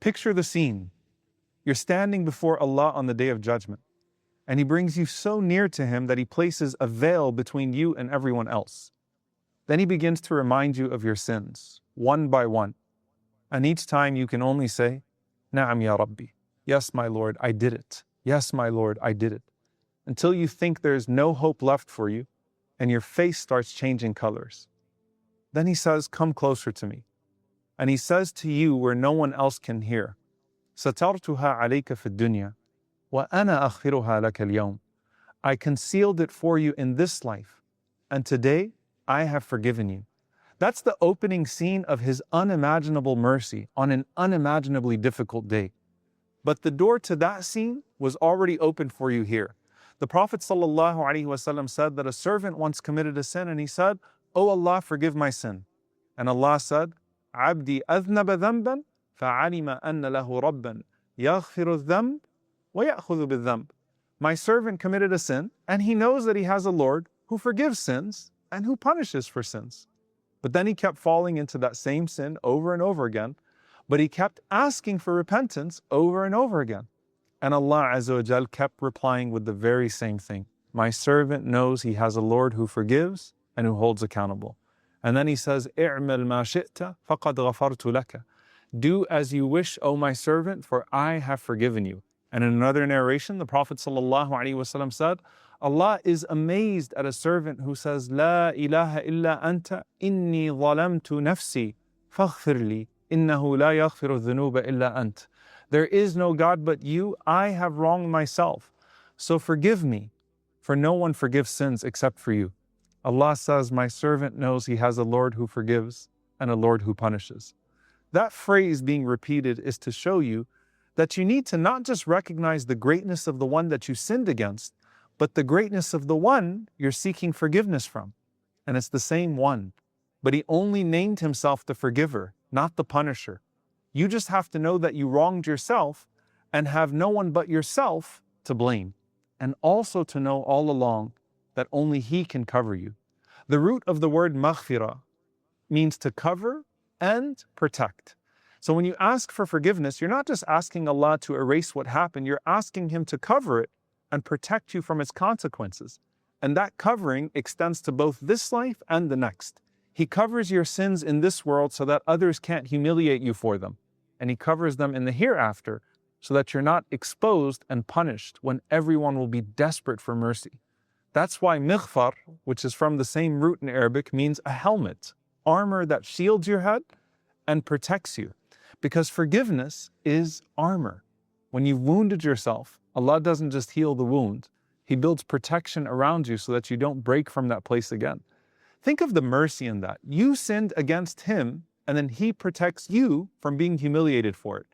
Picture the scene. You're standing before Allah on the Day of Judgment, and He brings you so near to Him that He places a veil between you and everyone else. Then He begins to remind you of your sins, one by one. And each time you can only say, Na'am ya Rabbi. Yes, my Lord, I did it. Yes, my Lord, I did it. Until you think there's no hope left for you, and your face starts changing colors. Then He says, come closer to me. And He says to you where no one else can hear, Satartuha alayka fi dunya, wa ana aghfiruha laka al-yawm. I concealed it for you in this life, and today I have forgiven you. That's the opening scene of His unimaginable mercy on an unimaginably difficult day. But the door to that scene was already open for you here. The Prophet ﷺ said that a servant once committed a sin and he said, "O Allah, forgive my sin." And Allah said, "Abdi adhnaba dhanban fa'alima anna lahu rabban yaghfiru dhanb wa ya'khudhu bidhanb." My servant committed a sin and he knows that he has a Lord who forgives sins and who punishes for sins. But then he kept falling into that same sin over and over again, but he kept asking for repentance over and over again. And Allah Azza wa Jal kept replying with the very same thing. My servant knows he has a Lord who forgives and who holds accountable. And then He says, "I''mal ma shi'ta faqad ghafartu laka." Do as you wish, O my servant, for I have forgiven you. And in another narration, the Prophet ﷺ said, Allah is amazed at a servant who says, La ilaha illa anta inni zalamtu nafsi faghfirli innahu la yaghfiru dhunuba illa ant. There is no God but you, I have wronged myself, so forgive me, for no one forgives sins except for you. Allah says, my servant knows he has a Lord who forgives and a Lord who punishes. That phrase being repeated is to show you that you need to not just recognize the greatness of the one that you sinned against, but the greatness of the one you're seeking forgiveness from. And it's the same one, but He only named Himself the forgiver, not the punisher. You just have to know that you wronged yourself and have no one but yourself to blame. And also to know all along that only He can cover you. The root of the word maghfirah means to cover and protect. So when you ask for forgiveness, you're not just asking Allah to erase what happened, you're asking Him to cover it and protect you from its consequences. And that covering extends to both this life and the next. He covers your sins in this world so that others can't humiliate you for them. And He covers them in the hereafter so that you're not exposed and punished when everyone will be desperate for mercy. That's why mighfar, which is from the same root in Arabic, means a helmet, armor that shields your head and protects you. Because forgiveness is armor. When you've wounded yourself, Allah doesn't just heal the wound, He builds protection around you so that you don't break from that place again. Think of the mercy in that. You sinned against Him, and then He protects you from being humiliated for it.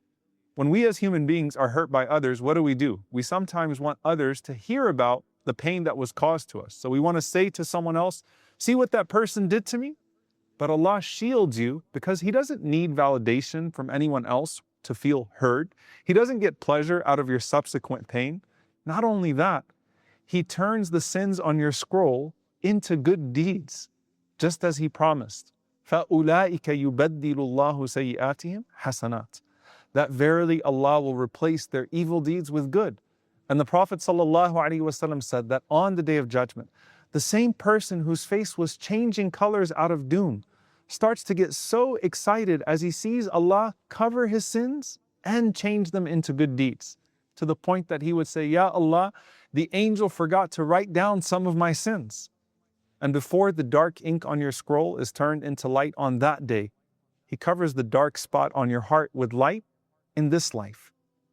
When we as human beings are hurt by others, what do? We sometimes want others to hear about the pain that was caused to us. So we want to say to someone else, see what that person did to me? But Allah shields you because He doesn't need validation from anyone else to feel heard. He doesn't get pleasure out of your subsequent pain. Not only that, He turns the sins on your scroll into good deeds, just as He promised. فَأُولَٰئِكَ يُبَدِّلُ اللَّهُ سَيِّئَاتِهِمْ حَسَنَاتٍ. That verily Allah will replace their evil deeds with good. And the Prophet ﷺ said that on the Day of Judgment, the same person whose face was changing colors out of doom starts to get so excited as he sees Allah cover his sins and change them into good deeds, to the point that he would say, Ya Allah, the angel forgot to write down some of my sins. And before the dark ink on your scroll is turned into light on that day, He covers the dark spot on your heart with light in this life.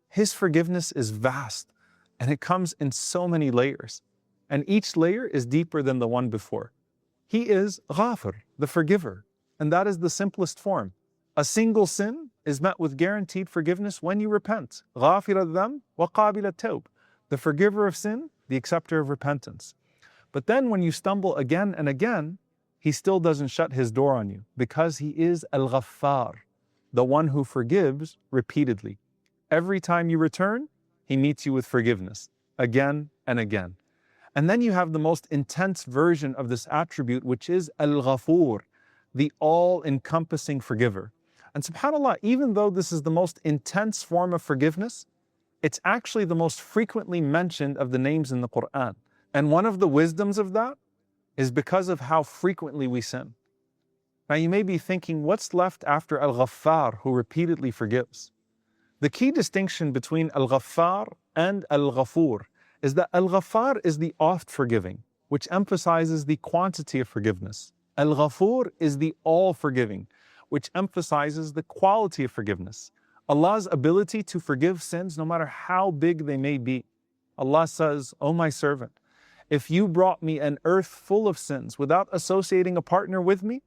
His forgiveness is vast, and it comes in so many layers. And each layer is deeper than the one before. He is Ghafur, the forgiver, and that is the simplest form. A single sin is met with guaranteed forgiveness when you repent. Ghafir al-dhanb wa qabil at-tawb. The forgiver of sin, the acceptor of repentance. But then when you stumble again and again, He still doesn't shut His door on you because He is Al-Ghafur, the one who forgives repeatedly. Every time you return, He meets you with forgiveness again and again. And then you have the most intense version of this attribute, which is Al-Ghafur, the all-encompassing forgiver. And subhanAllah, even though this is the most intense form of forgiveness, it's actually the most frequently mentioned of the names in the Quran. And one of the wisdoms of that is because of how frequently we sin. Now you may be thinking, what's left after Al-Ghafur, who repeatedly forgives? The key distinction between Al-Ghaffar and Al-Ghafur is that Al-Ghaffar is the oft forgiving, which emphasizes the quantity of forgiveness. Al-Ghafur is the all forgiving, which emphasizes the quality of forgiveness. Allah's ability to forgive sins no matter how big they may be. Allah says, "O my servant, if you brought me an earth full of sins without associating a partner with me,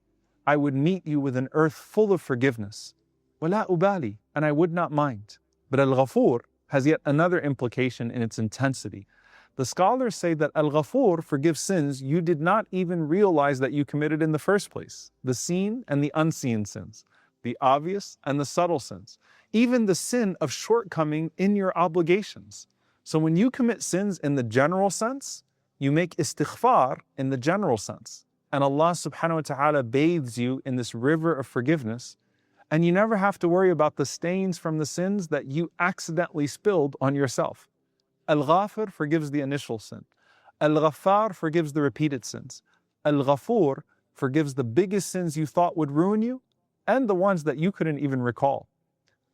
I would meet you with an earth full of forgiveness. وَلَا أُبَالِي, and I would not mind." But Al-Ghafur has yet another implication in its intensity. The scholars say that Al-Ghafur forgives sins you did not even realize that you committed in the first place. The seen and the unseen sins, the obvious and the subtle sins, even the sin of shortcoming in your obligations. So when you commit sins in the general sense, you make istighfar in the general sense. And Allah subhanahu wa ta'ala bathes you in this river of forgiveness, and you never have to worry about the stains from the sins that you accidentally spilled on yourself. Al-Ghafur forgives the initial sin. Al-Ghaffar forgives the repeated sins. Al-Ghafur forgives the biggest sins you thought would ruin you and the ones that you couldn't even recall.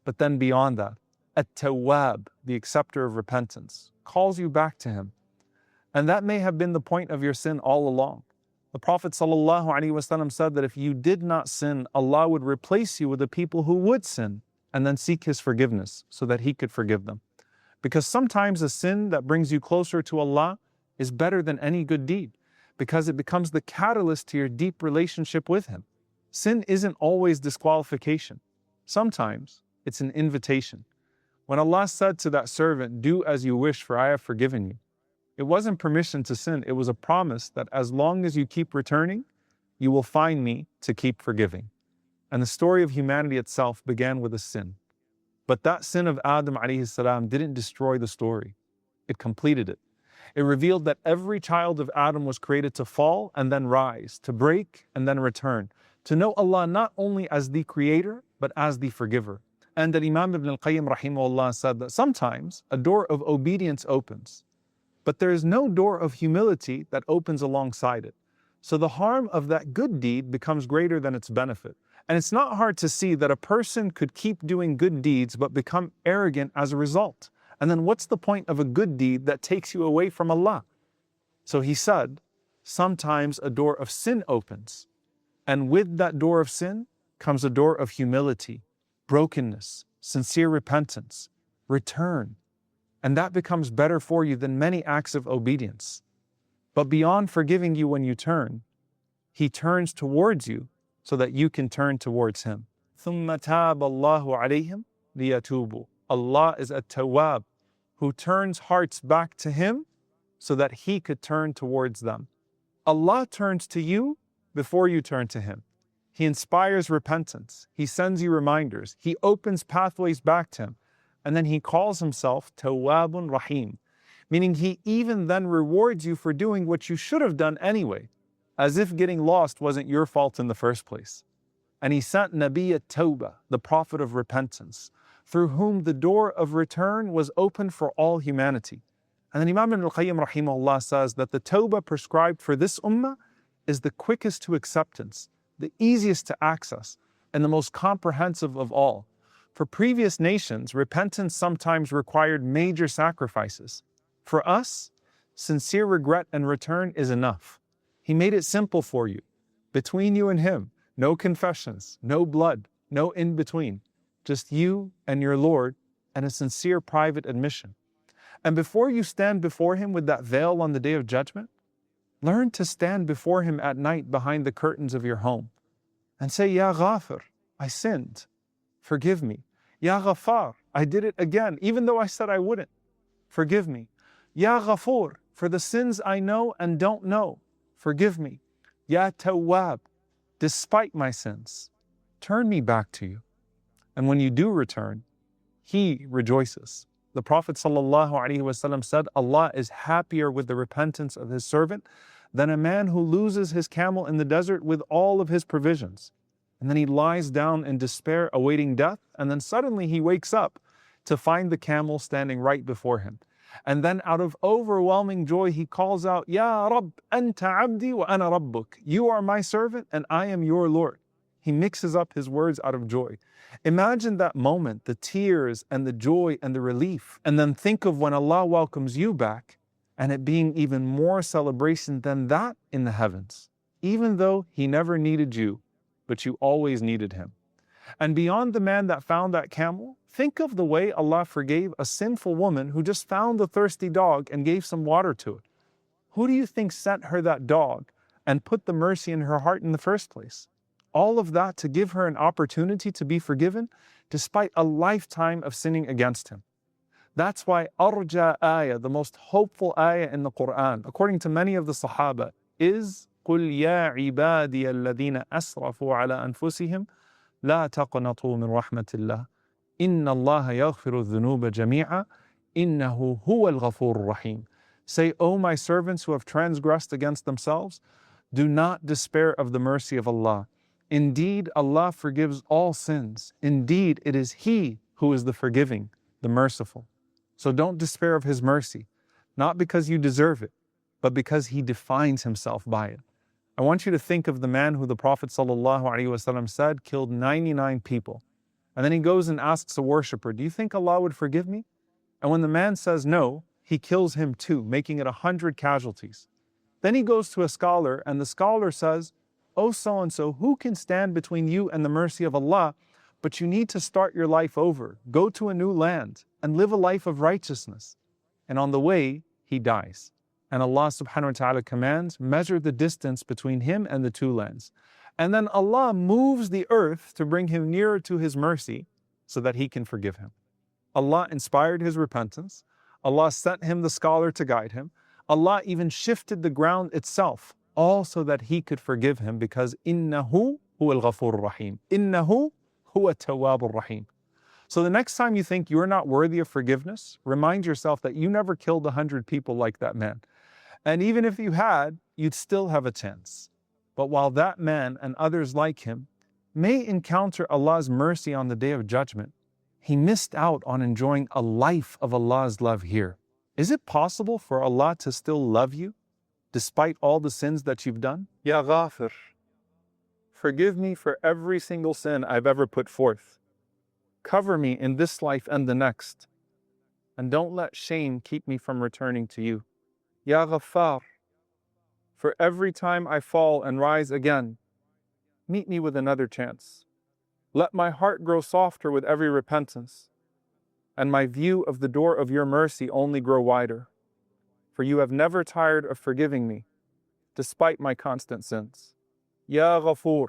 But then beyond that, At-Tawwab, the acceptor of repentance, calls you back to Him. And that may have been the point of your sin all along. The Prophet ﷺ said that if you did not sin, Allah would replace you with the people who would sin and then seek His forgiveness so that He could forgive them. Because sometimes a sin that brings you closer to Allah is better than any good deed, because it becomes the catalyst to your deep relationship with Him. Sin isn't always disqualification. Sometimes it's an invitation. When Allah said to that servant, "Do as you wish, for I have forgiven you," it wasn't permission to sin, it was a promise that as long as you keep returning, you will find me to keep forgiving. And the story of humanity itself began with a sin. But that sin of Adam alayhi salam didn't destroy the story. It completed it. It revealed that every child of Adam was created to fall and then rise, to break and then return, to know Allah not only as the creator, but as the forgiver. And that Imam Ibn al-Qayyim rahimahullah said that sometimes a door of obedience opens, but there is no door of humility that opens alongside it. So the harm of that good deed becomes greater than its benefit. And it's not hard to see that a person could keep doing good deeds but become arrogant as a result. And then what's the point of a good deed that takes you away from Allah? So he said, sometimes a door of sin opens. And with that door of sin comes a door of humility, brokenness, sincere repentance, return. And that becomes better for you than many acts of obedience. But beyond forgiving you when you turn, He turns towards you so that you can turn towards Him. ثُمَّ تَابَ اللَّهُ عَلَيْهِمْ لِيَتُوبُوا. Allah is At-Tawwab, who turns hearts back to Him so that He could turn towards them. Allah turns to you before you turn to Him. He inspires repentance. He sends you reminders. He opens pathways back to Him. And then He calls Himself Tawwabun Rahim, meaning He even then rewards you for doing what you should have done anyway, as if getting lost wasn't your fault in the first place. And He sent Nabi at-Tawbah, the prophet of repentance, through whom the door of return was open for all humanity. And then Imam Ibn al-Qayyim rahimahullah says that the Tawbah prescribed for this ummah is the quickest to acceptance, the easiest to access, and the most comprehensive of all. For previous nations, repentance sometimes required major sacrifices. For us, sincere regret and return is enough. He made it simple for you. Between you and Him, no confessions, no blood, no in-between. Just you and your Lord and a sincere private admission. And before you stand before Him with that veil on the Day of Judgment, learn to stand before Him at night behind the curtains of your home and say, Ya Ghafur, I sinned. Forgive me. Ya Ghaffar, I did it again, even though I said I wouldn't. Forgive me. Ya Ghafur, for the sins I know and don't know, forgive me. Ya Tawwab, despite my sins, turn me back to you. And when you do return, He rejoices. The Prophet ﷺ said, Allah is happier with the repentance of His servant than a man who loses his camel in the desert with all of his provisions. And then he lies down in despair, awaiting death. And then suddenly he wakes up to find the camel standing right before him. And then out of overwhelming joy, he calls out, Ya Rabb, anta abdi wa ana rabbuk. You are my servant and I am your Lord. He mixes up his words out of joy. Imagine that moment, the tears and the joy and the relief. And then think of when Allah welcomes you back and it being even more celebration than that in the heavens. Even though he never needed you, but you always needed him. And beyond the man that found that camel, think of the way Allah forgave a sinful woman who just found a thirsty dog and gave some water to it. Who do you think sent her that dog and put the mercy in her heart in the first place? All of that to give her an opportunity to be forgiven despite a lifetime of sinning against him. That's why arja ayah, the most hopeful ayah in the Quran, according to many of the Sahaba, is قُلْ يَا عِبَادِيَ الَّذِينَ أَسْرَفُوا عَلَى أَنفُسِهِمْ لَا تَقْنَطُوا مِنْ رَحْمَةِ اللَّهِ إِنَّ اللَّهَ يَغْفِرُ الذُّنُوبَ جَمِيعًا إِنَّهُ هُوَ الْغَفُورُ الرَّحِيمُ. Say, O my servants who have transgressed against themselves, do not despair of the mercy of Allah. Indeed, Allah forgives all sins. Indeed, it is He who is the forgiving, the merciful. So don't despair of His mercy, not because you deserve it, but because He defines Himself by it. I want you to think of the man who the Prophet ﷺ said killed 99 people. And then he goes and asks a worshipper, do you think Allah would forgive me? And when the man says no, he kills him too, making it 100 casualties. Then he goes to a scholar, and the scholar says, oh so-and-so, who can stand between you and the mercy of Allah? But you need to start your life over, go to a new land, and live a life of righteousness. And on the way, he dies. And Allah subhanahu wa ta'ala commands, measure the distance between him and the two lands. And then Allah moves the earth to bring him nearer to His mercy so that He can forgive him. Allah inspired his repentance. Allah sent him the scholar to guide him. Allah even shifted the ground itself, all so that He could forgive him, because innahu huwa al-Ghafur rahim. Innahu huwa Tawwab rahim. So the next time you think you're not worthy of forgiveness, remind yourself that you never killed 100 people like that man. And even if you had, you'd still have a chance. But while that man and others like him may encounter Allah's mercy on the Day of Judgment, he missed out on enjoying a life of Allah's love here. Is it possible for Allah to still love you despite all the sins that you've done? Ya Ghafur, forgive me for every single sin I've ever put forth. Cover me in this life and the next, and don't let shame keep me from returning to you. Ya Ghaffar, for every time I fall and rise again, meet me with another chance. Let my heart grow softer with every repentance, and my view of the door of your mercy only grow wider. For you have never tired of forgiving me, despite my constant sins. Ya Ghafur,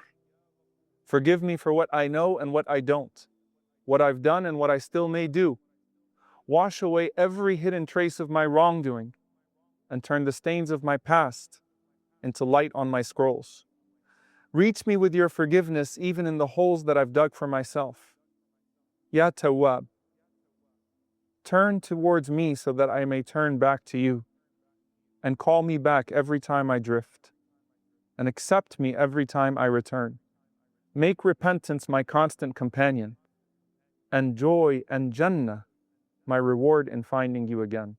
forgive me for what I know and what I don't, what I've done and what I still may do. Wash away every hidden trace of my wrongdoing, and turn the stains of my past into light on my scrolls. Reach me with your forgiveness even in the holes that I've dug for myself. Ya Tawwab, turn towards me so that I may turn back to you, and call me back every time I drift, and accept me every time I return. Make repentance my constant companion, and joy and Jannah my reward in finding you again.